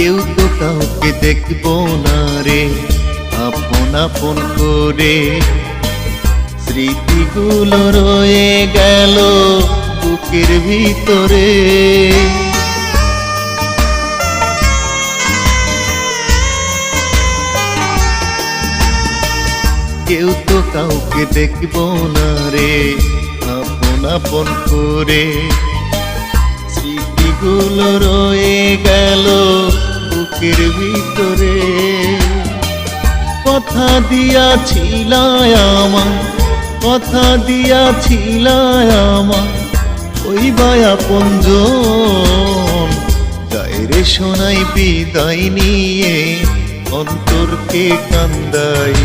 কেউ তো কাউকে দেখবো না রে আপন আপন করে, স্মৃতিগুলো রয়ে গেল বুকের ভিতরে। কেউ তো কাউকে দেখবো না রে আপন আপন করে, স্মৃতিগুলো রয়ে গেল বুকের ভিতরে। কথা দিয়াছিলাম আমার, কথা দিয়াছিলাম আমার, ওই আপনজন গায়ে শোনাই বিদায় নিয়ে অন্তরকে কান্দাই।